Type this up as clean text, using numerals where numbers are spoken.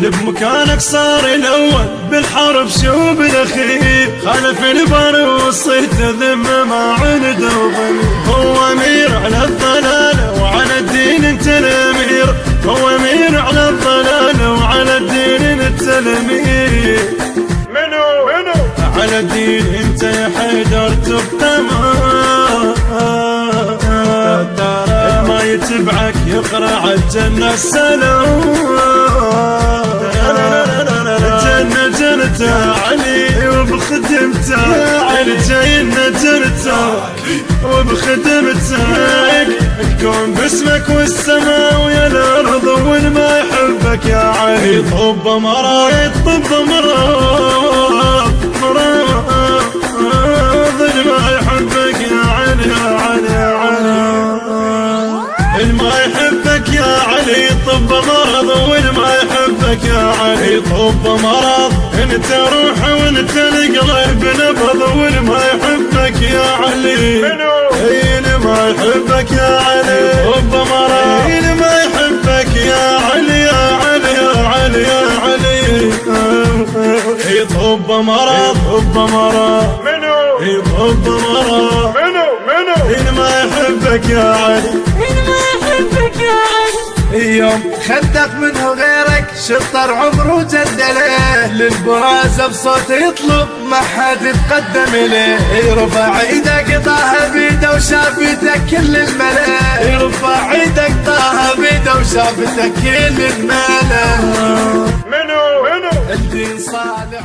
اللي بمكانك صار الأول بالحرب شو بالأخير، خالف البر وصيت ذمة ما عند وظل. هو أمير على الضلال وعلى الدين انت الأمير، هو أمير على الضلال وعلى الدين انت الأمير. منو على الدين انت يا حيدر تبقى ما يتبعك يقرع الجنة السلام. الجنة جنته علي وبخدمته، الجنة جنته وبخدمتك. الكون باسمك والسماء ويا الأرض والما يحبك يا علي. طب مرض طب مرض ما يحبك يا علي يا علي يا علي. الما يحبك يا علي طب مرض، والما يحبك يا علي طب مرض. انت روح وانت القلب نبض، والما يحبك يا علي. الما يحبك يا علي طب مرض، الما يحبك يا علي يا علي يا علي يا علي. طب مرض طب مرض طب مرض الما يحبك يا علي، الما يحبك يا علي. يوم خدك منه غيرك شطر عمره جدله، للبراز بصوت يطلب ما حد يتقدم له. يرفع ايدك طه بيده وشافتك كل الملا، يرفع ايدك طه بيده وشافتك كل الملا. منو الدين صالح